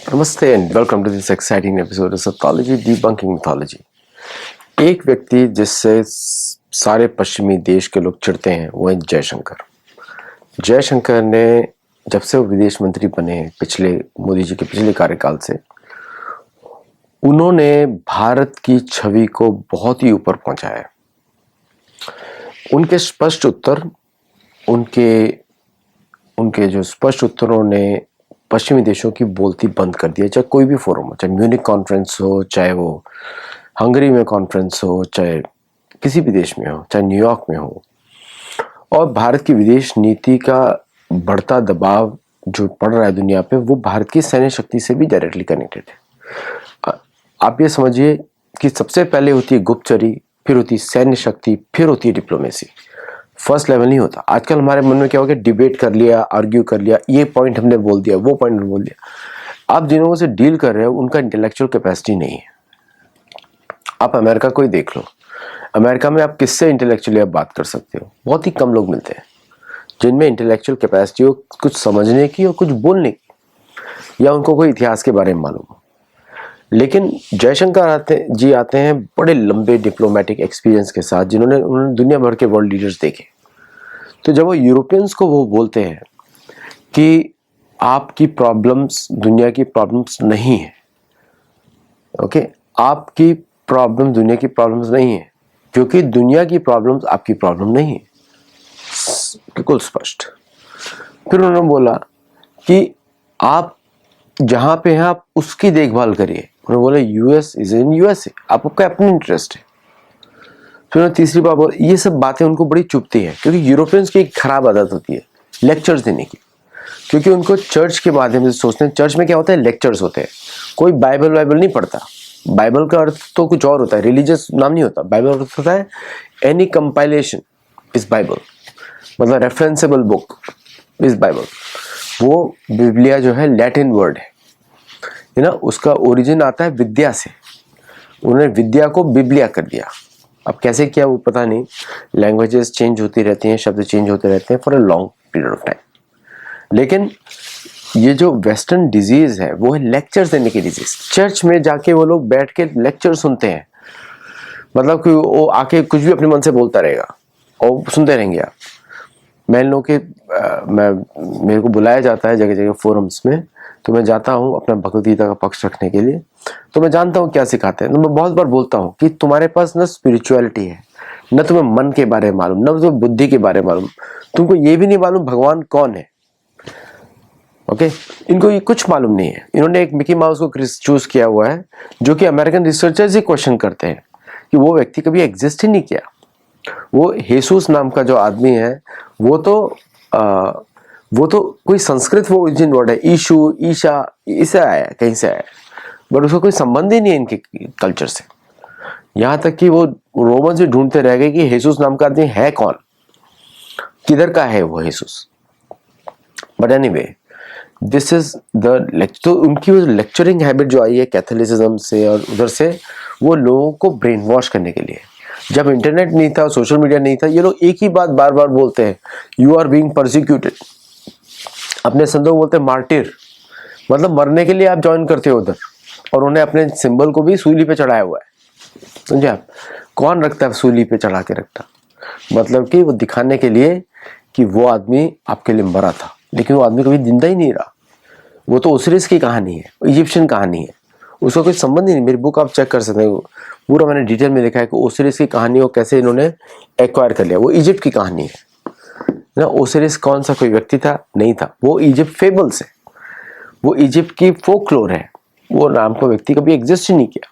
नमस्ते and welcome to this exciting episode of psychology debunking mythology. एक व्यक्ति जिससे सारे पश्चिमी देश के लोग चिढ़ते हैं वो है जयशंकर। जयशंकर ने जब से वो विदेश मंत्री बने पिछले मोदी जी के पिछले कार्यकाल से उन्होंने भारत की छवि को बहुत ही ऊपर पहुंचाया है। उनके स्पष्ट उत्तर उनके जो स्पष्ट उत्तरों ने पश्चिमी देशों की बोलती बंद कर दिया। चाहे कोई भी फोरम हो, चाहे म्यूनिक कॉन्फ्रेंस हो, चाहे वो हंगरी में कॉन्फ्रेंस हो, चाहे किसी भी देश में हो, चाहे न्यूयॉर्क में हो। और भारत की विदेश नीति का बढ़ता दबाव जो पड़ रहा है दुनिया पे, वो भारत की सैन्य शक्ति से भी डायरेक्टली कनेक्टेड है। आप ये समझिए कि सबसे पहले होती है गुप्तचरी, फिर होती है सैन्य शक्ति, फिर होती है डिप्लोमेसी। फर्स्ट लेवल नहीं होता। आजकल हमारे मन में क्या हो गया, डिबेट कर लिया, आर्ग्यू कर लिया, ये पॉइंट हमने बोल दिया, वो पॉइंट हमने बोल दिया। आप जिन लोगों से डील कर रहे हो उनका इंटेलेक्चुअल कैपेसिटी नहीं है। आप अमेरिका को ही देख लो, अमेरिका में आप किससे इंटेलेक्चुअली आप बात कर सकते हो? बहुत ही कम लोग मिलते हैं जिनमें इंटेलेक्चुअल कैपेसिटी हो कुछ समझने की और कुछ बोलने की, या उनको कोई इतिहास के बारे में मालूम हो। लेकिन जयशंकर आते हैं बड़े लंबे डिप्लोमेटिक एक्सपीरियंस के साथ, उन्होंने दुनिया भर के वर्ल्ड लीडर्स देखे। तो जब वो यूरोपियंस को वो बोलते हैं कि आपकी प्रॉब्लम्स दुनिया की प्रॉब्लम्स नहीं है, ओके, आपकी प्रॉब्लम दुनिया की प्रॉब्लम्स नहीं है, क्योंकि दुनिया की प्रॉब्लम्स आपकी प्रॉब्लम नहीं है, बिल्कुल स्पष्ट। फिर उन्होंने बोला कि आप जहां पे हैं आप उसकी देखभाल करिए। उन्होंने बोला यूएस इज इन यूएसए, आपका अपना इंटरेस्ट है। फिर उन्होंने तीसरी बात बोला, ये सब बातें उनको बड़ी चुभती है, क्योंकि यूरोपियंस की एक खराब आदत होती है लेक्चर्स देने की, क्योंकि उनको चर्च के माध्यम से सोचते हैं। चर्च में क्या होता है, लेक्चर्स होते हैं। कोई बाइबल नहीं पढ़ता। बाइबल का अर्थ तो कुछ और होता है, रिलीजियस नाम नहीं होता। बाइबल का अर्थ होता है एनी कंपाइलेशन इज बाइबल, मतलब रेफरेंसेबल बुक इज बाइबल। वो बिब्लिया जो है लैटिन वर्ड है ना, उसका ओरिजिन आता है विद्या से। उन्होंने विद्या को बिब्लिया कर दिया। अब कैसे किया वो पता नहीं, लैंग्वेजेस चेंज होती रहती हैं, शब्द चेंज होते रहते हैं for a long period of time. लेकिन ये जो वेस्टर्न डिजीज है वो है लेक्चर्स देने की डिजीज। चर्च में जाके वो लोग बैठ के लेक्चर सुनते हैं, मतलब कि वो आके कुछ भी अपने मन से बोलता रहेगा और सुनते रहेंगे आप। मैं इन लोगों के मेरे को बुलाया जाता है जगह जगह फोरम्स में, तो मैं जाता हूँ अपना भगवद गीता का पक्ष रखने के लिए। तो मैं जानता हूँ क्या सिखाते हैं। तो मैं बहुत बार बोलता हूँ कि तुम्हारे पास न स्पिरिचुअलिटी है, न तुम्हें मन के बारे में मालूम, न तुम्हें बुद्धि के बारे में मालूम, तुमको ये भी नहीं मालूम भगवान कौन है। ओके, इनको ये कुछ मालूम नहीं है। इन्होंने एक मिकी माउस को चूज किया हुआ है, जो कि अमेरिकन रिसर्चर्स ही क्वेश्चन करते हैं कि वो व्यक्ति कभी एग्जिस्ट ही नहीं किया। वो हेसूस नाम का जो आदमी है वो तो कोई संस्कृत वो ओरिजिन वर्ड है, ईशु, ईशा, इससे आया है, कहीं से आया है, बट उसका कोई संबंध ही नहीं है इनके कल्चर से। यहाँ तक कि वो रोमन से ढूंढते रह गए कि हेसूस नाम का आदमी है कौन, किधर का है वो हेसूस। But anyway, this is the तो उनकी वो लेक्चरिंग हैबिट जो आई है कैथोलिसिज्म से और उधर से, वो लोगों को ब्रेन वॉश करने के लिए। जब इंटरनेट नहीं था, सोशल मीडिया नहीं था, ये लोग एक ही बात बार बार बोलते हैं, यू आर बीइंग परसिक्यूटेड। अपने संतों बोलते हैं मार्टिर, मतलब मरने के लिए आप ज्वाइन करते हो उधर। और उन्हें अपने सिंबल को भी सूली पे चढ़ाया हुआ है, समझे आप? कौन रखता है सूली पे चढ़ा के रखता, मतलब कि वो दिखाने के लिए कि वो आदमी आपके लिए मरा था, लेकिन वो आदमी कभी जिंदा ही नहीं रहा। वो तो ओसिरिस की कहानी है, इजिप्शियन कहानी है, उसका कोई संबंध ही नहीं। मेरी बुक आप चेक कर सकते हो, पूरा मैंने डिटेल में लिखा है कि ओसिरिस की कहानी को कैसे इन्होंने एक्वायर कर लिया। वो इजिप्ट की कहानी है ना। ओसिरिस कौन सा कोई व्यक्ति था? नहीं था, वो इजिप्ट फेबल्स है, वो इजिप्ट की फोकलोर है। वो नाम का व्यक्ति कभी एग्जिस्ट ही नहीं किया।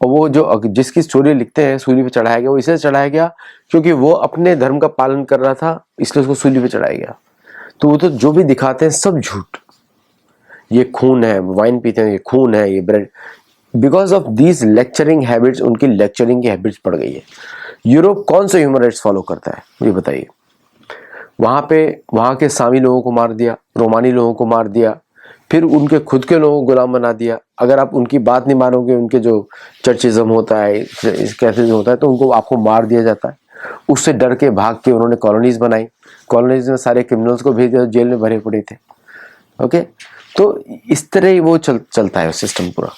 और वो जो जिसकी स्टोरी लिखते हैं सूली पे चढ़ाया गया, वो इसलिए चढ़ाया गया क्योंकि वो अपने धर्म का पालन कर रहा था, इसलिए उसको सूली पे चढ़ाया गया। तो वो तो जो भी दिखाते हैं सब झूठ। ये खून है, वाइन पीते हैं, ये खून है, ये bread. Because of these lecturing habits, उनकी लेक्चरिंग की हैबिट्स पड़ गई है। यूरोप कौन सा ह्यूमन राइट्स फॉलो करता है मुझे बताइए? वहां के सामी लोगों को मार दिया, रोमानी लोगों को मार दिया, फिर उनके खुद के लोगों को गुलाम बना दिया। अगर आप उनकी बात नहीं मानोगे, उनके जो चर्चिज्म होता है, कैथोलिज्म होता है, तो उनको आपको मार दिया जाता है। उससे डर के भाग के उन्होंने कॉलोनीज बनाई। कॉलोनीज में सारे क्रिमिनल्स को भेज दिया, जेल में भरे पड़े थे। ओके, तो इस तरह ही वो चलता है सिस्टम पूरा।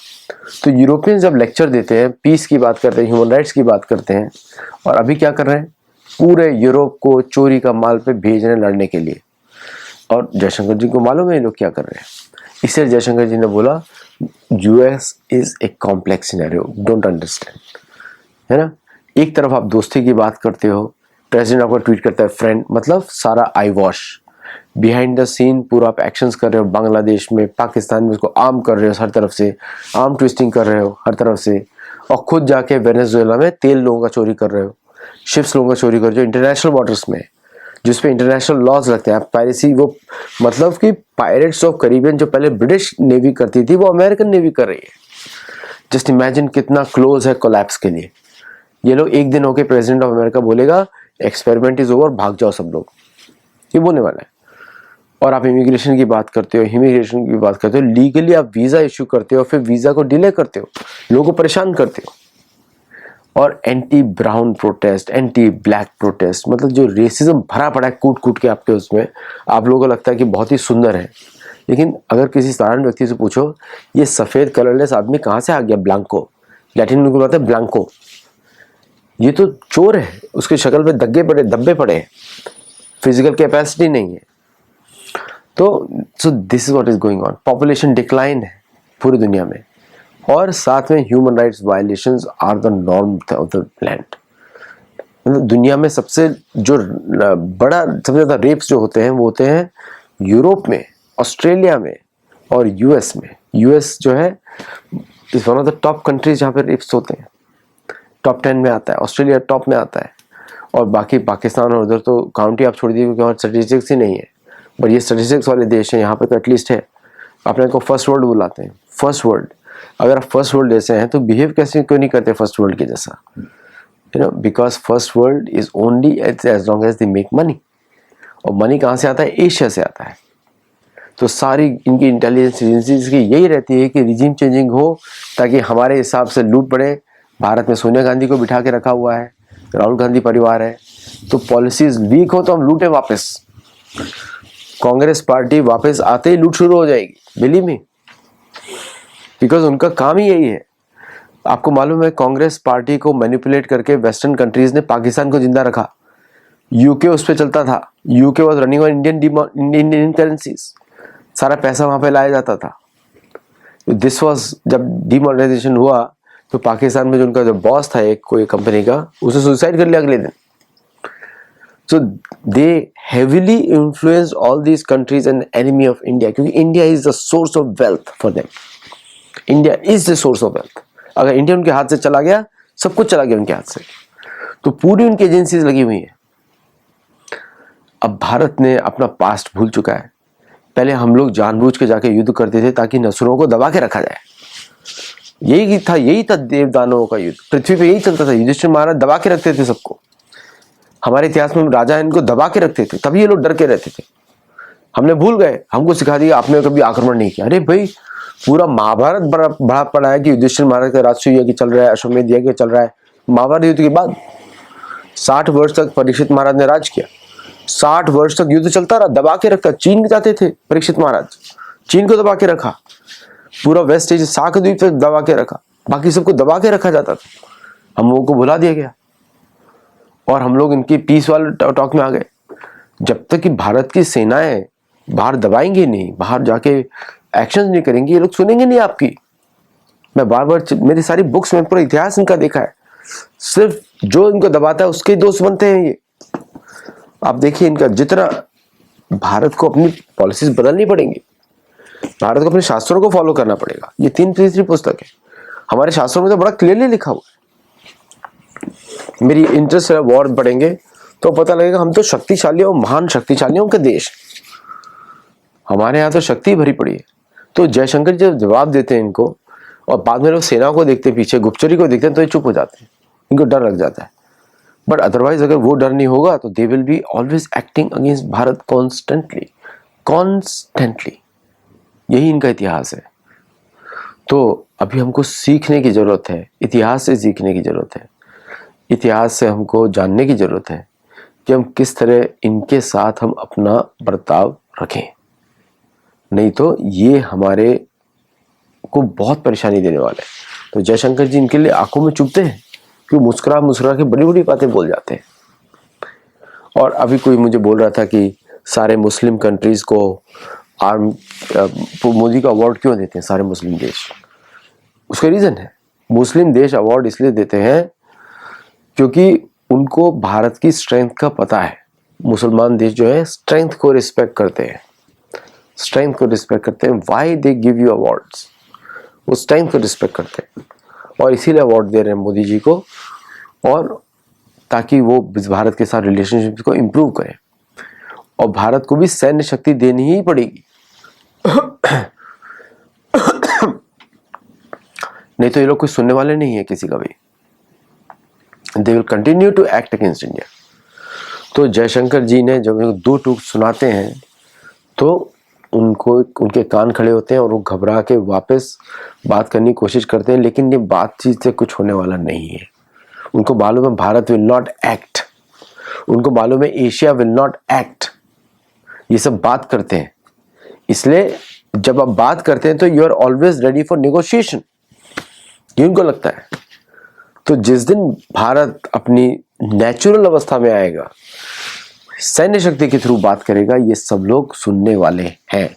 तो यूरोपियन जब लेक्चर देते हैं, पीस की बात करते हैं, ह्यूमन राइट्स की बात करते हैं, और अभी क्या कर रहे हैं, पूरे यूरोप को चोरी का माल पे भेज रहे हैं लड़ने के लिए। और जयशंकर जी को मालूम है ये लोग क्या कर रहे हैं, इसलिए जयशंकर जी ने बोला US is a complex scenario, don't understand, है ना। एक तरफ आप दोस्ती की बात करते हो, प्रेसिडेंट आपका ट्वीट करता है फ्रेंड, मतलब सारा आई वॉश, बिहाइंड द सीन पूरा आप एक्शंस कर रहे हो, बांग्लादेश में, पाकिस्तान में उसको आर्म कर रहे हो, हर तरफ से आर्म ट्विस्टिंग कर रहे हो हर तरफ से, और खुद जाके वेनेजुएला में तेल लोगों का चोरी कर रहे हो, शिप्स लोगों का चोरी कर रहे हो इंटरनेशनल वाटर्स में, जिसपे इंटरनेशनल लॉज लगते हैं। पायरेसी, वो मतलब कि पायरेट्स ऑफ करीबियन जो पहले ब्रिटिश नेवी करती थी वो अमेरिकन नेवी कर रही है। जस्ट इमेजिन कितना क्लोज है कोलैप्स के लिए। ये लोग एक दिन होके प्रेसिडेंट ऑफ अमेरिका बोलेगा एक्सपेरिमेंट इज ओवर, भाग जाओ सब लोग, ये बोलने वाला है। और आप इमिग्रेशन की बात करते हो, इमिग्रेशन की बात करते हो, लीगली आप वीजा इश्यू करते हो, फिर वीजा को डिले करते हो, लोगों को परेशान करते हो। और anti brown protest, anti black protest, मतलब जो रेसिज्म भरा पड़ा है कूट कूट के आपके उसमें, आप लोगों को लगता है कि बहुत ही सुंदर है, लेकिन अगर किसी साधारण व्यक्ति से पूछो ये सफेद कलरलेस आदमी कहाँ से आ गया, ब्लैंको, लैटिन में बोलते हैं ब्लैंको, ये तो चोर है, उसकी शक्ल पे धब्बे पड़े हैं, फिजिकल कैपेसिटी नहीं है। तो so this is what is going on. Population decline है पूरी दुनिया में, और साथ में human rights violations are the norm of the land. मतलब दुनिया में सबसे जो बड़ा, सबसे ज्यादा रेप्स जो होते हैं वो होते हैं यूरोप में, ऑस्ट्रेलिया में और यूएस में। यूएस जो है is one of the top countries जहाँ पे रेप्स होते हैं, टॉप 10 में आता है, ऑस्ट्रेलिया टॉप में आता है, और बाकी पाकिस्तान और उधर तो काउंटी आप छोड़ दीजिए क्योंकि और स्टेटिस्टिक्स ही नहीं है। बट ये स्टेटिस्टिक्स वाले देश हैं, यहाँ पे तो एटलीस्ट है। अपने को फर्स्ट वर्ल्ड बुलाते हैं, फर्स्ट वर्ल्ड। अगर आप फर्स्ट वर्ल्ड जैसे हैं तो बिहेव कैसे क्यों नहीं करते फर्स्ट वर्ल्ड के जैसा, you know, because first world is only as long as they make money. और मनी कहाँ से आता है, एशिया से आता है। तो सारी इनकी इंटेलिजेंस एजेंसीज की यही रहती है कि रिजीम चेंजिंग हो ताकि हमारे हिसाब से लूट पड़े। भारत में सोनिया गांधी को बिठा के रखा हुआ है, राहुल गांधी परिवार है, तो पॉलिसीज वीक हो तो हम लूटे वापस। कांग्रेस पार्टी वापस आते ही लूट शुरू हो जाएगी, बिलीव मी, बिकॉज उनका काम ही यही है। आपको मालूम है कांग्रेस पार्टी को मैनिपुलेट करके वेस्टर्न कंट्रीज ने पाकिस्तान को जिंदा रखा। यूके उस पर चलता था, UK was running on Indian currencies, सारा पैसा वहां पे लाया जाता था। दिस वॉज, जब डिमोनेटाइजेशन हुआ तो पाकिस्तान में जो उनका जो बॉस था एक कोई कंपनी का, उसे सुसाइड कर लिया अगले दिन। So they heavily influenced all these countries and enemy of India, क्योंकि India is the source of wealth for them. India is the source of wealth. अगर इंडिया उनके हाथ से चला गया, सब कुछ चला गया उनके हाथ से। तो पूरी उनकी एजेंसीज लगी हुई है। अब भारत ने अपना पास्ट भूल चुका है। पहले हम लोग जानबूझ के जाके युद्ध करते थे ताकि नसुरों को दबा के रखा जाए। यही था देवदानवों का युद्ध। पृथ्वी पे यही चलता था, युधिष्ठिर महाराज दबा के रखते थे सबको। हमारे इतिहास में राजा इनको दबा के रखते थे, तभी ये लोग डर के रहते थे। हमने भूल गए, हमको सिखा दिया, आपने कभी आक्रमण नहीं किया। अरे भाई, पूरा महाभारत बड़ा पड़ा है कि युधिष्ठिर महाराज का राजसूय यज्ञ चल रहा है, अश्वमेध यज्ञ चल रहा है। महाभारत युद्ध के बाद 60 वर्ष तक परीक्षित महाराज ने राज किया। 60 वर्ष तक युद्ध चलता रहा, दबा के रखा। चीन जाते थे परीक्षित महाराज, चीन को दबा के रखा। पूरा वेस्ट एशिया, सार्क द्वीप तक दबा के रखा, बाकी सबको दबा के रखा जाता था। हम लोगों को भुला दिया गया और हम लोग इनकी पीस वाले टॉक में आ गए। जब तक कि भारत की सेनाएं बाहर दबाएंगे नहीं, बाहर जाके एक्शन नहीं करेंगी, ये लोग सुनेंगे नहीं आपकी। मैं बार बार, मेरी सारी बुक्स में पूरा इतिहास इनका देखा है। सिर्फ जो इनको दबाता है उसके दोस्त बनते हैं ये। आप देखिए इनका जितना, भारत को अपनी पॉलिसीज बदलनी पड़ेंगी, भारत को अपने शास्त्रों को फॉलो करना पड़ेगा। ये 3 तीसरी पुस्तक है, हमारे शास्त्रों में तो बड़ा क्लियरली लिखा हुआ है। मेरी इंटरेस्ट है, वॉर पढ़ेंगे तो पता लगेगा हम तो शक्तिशाली और महान शक्तिशालियों के देश, हमारे यहाँ तो शक्ति भरी पड़ी है। तो जयशंकर जब जवाब देते हैं इनको और बाद में लोग सेना को देखते हैं, पीछे गुप्तचरी को देखते हैं, तो ये चुप हो जाते हैं, इनको डर लग जाता है। बट अदरवाइज अगर वो डर नहीं होगा तो they will be always acting against Bharat constantly. यही इनका इतिहास है। तो अभी हमको सीखने की जरूरत है, इतिहास से सीखने की जरूरत है। इतिहास से हमको जानने की जरूरत है कि हम किस तरह इनके साथ हम अपना बर्ताव रखें। नहीं तो ये हमारे को बहुत परेशानी देने वाला है। तो जयशंकर जी इनके लिए आंखों में चुभते हैं कि मुस्कुरा मुस्कुरा के बड़ी बड़ी बातें बोल जाते हैं। और अभी कोई मुझे बोल रहा था कि सारे मुस्लिम कंट्रीज को मोदी का अवार्ड क्यों देते हैं सारे मुस्लिम देश। उसका रीजन है, मुस्लिम देश अवार्ड इसलिए देते हैं क्योंकि उनको भारत की स्ट्रेंथ का पता है। मुसलमान देश जो है स्ट्रेंथ को रिस्पेक्ट करते हैं, स्ट्रेंथ को रिस्पेक्ट करते हैं। Why they give you awards, वो स्ट्रेंथ को रिस्पेक्ट करते हैं और इसीलिए अवार्ड दे रहे हैं मोदी जी को, और ताकि वो भारत के साथ रिलेशनशिप को इम्प्रूव करें। और भारत को भी सैन्य शक्ति देनी ही पड़ेगी नहीं तो ये लोग कोई सुनने वाले नहीं है किसी का भी। They will continue to act against India. तो जयशंकर जी ने जब दो टूक सुनाते हैं तो उनको उनके कान खड़े होते हैं और वो घबरा के वापस बात करने की कोशिश करते हैं, लेकिन ये बातचीत से कुछ होने वाला नहीं है। उनको मालूम है भारत विल नॉट एक्ट, उनको मालूम है एशिया विल नॉट एक्ट। ये सब बात करते हैं, इसलिए जब आप बात करते हैं तो you are always ready for negotiation, ये उनको लगता है। तो जिस दिन भारत अपनी नेचुरल अवस्था में आएगा, सैन्य शक्ति के थ्रू बात करेगा, ये सब लोग सुनने वाले हैं।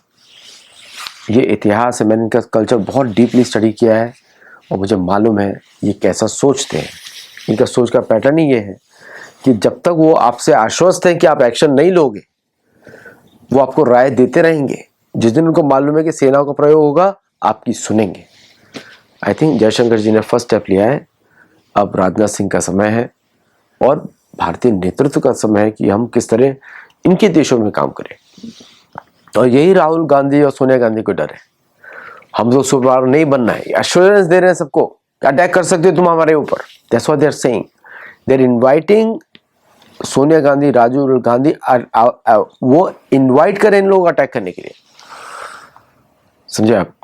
ये इतिहास है, मैंने इनका कल्चर बहुत डीपली स्टडी किया है और मुझे मालूम है ये कैसा सोचते हैं। इनका सोच का पैटर्न ही ये है कि जब तक वो आपसे आश्वस्त हैं कि आप एक्शन नहीं लोगे, वो आपको राय देते रहेंगे। जिस दिन उनको मालूम है कि सेना का प्रयोग होगा, आपकी सुनेंगे। आई थिंक जयशंकर जी ने फर्स्ट स्टेप लिया है। अब राजनाथ सिंह का समय है और भारतीय नेतृत्व का समय है कि हम किस तरह इनके देशों में काम करें। और यही राहुल गांधी और सोनिया गांधी को डर है। हम लोग सुपर नहीं बनना है, एश्योरेंस दे रहे हैं सबको, अटैक कर सकते हो तुम हमारे ऊपर। That's what they are saying. They are inviting Sonia Gandhi, Rahul Gandhi, वो इनवाइट करें इन लोगों को अटैक करने के लिए, समझे आप।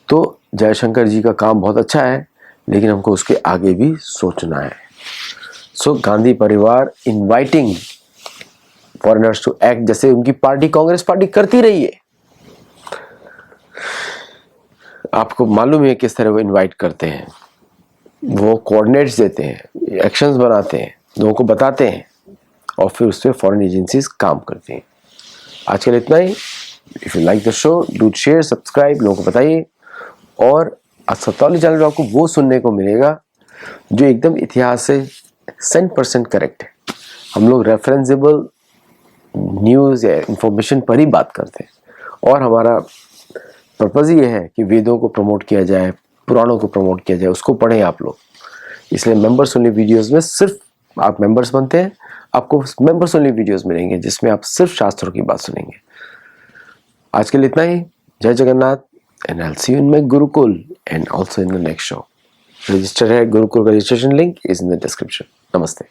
तो जयशंकर जी का काम बहुत अच्छा है, लेकिन हमको उसके आगे भी सोचना है। सो गांधी परिवार इनवाइटिंग फॉरेनर्स टू एक्ट, जैसे उनकी पार्टी कांग्रेस पार्टी करती रही है। आपको मालूम है किस तरह वो इनवाइट करते हैं, वो कोऑर्डिनेट्स देते हैं, एक्शंस बनाते हैं, लोगों को बताते हैं और फिर उस पर फॉरेन एजेंसीज काम करती हैं। आज के लिए इतना ही। If you like the show, do share, subscribe, लोगों को बताइए। और सतौली चैनल पर आपको वो सुनने को मिलेगा जो एकदम इतिहास से 100% करेक्ट है। हम लोग रेफरेंसेबल न्यूज़ या इंफॉर्मेशन पर ही बात करते हैं और हमारा पर्पज़ ये है कि वेदों को प्रमोट किया जाए, पुराणों को प्रमोट किया जाए, उसको पढ़ें आप लोग। इसलिए मेंबर्स ओनली वीडियोस में सिर्फ आप मेंबर्स बनते हैं, आपको मेंबर्स ओनली वीडियोस मिलेंगे जिसमें आप सिर्फ शास्त्रों की बात सुनेंगे। आज के लिए इतना ही। जय Jagannath, and I will see you in my Gurukul and also in the next show. Register है, गुरुकुल का registration link is in the description. नमस्ते।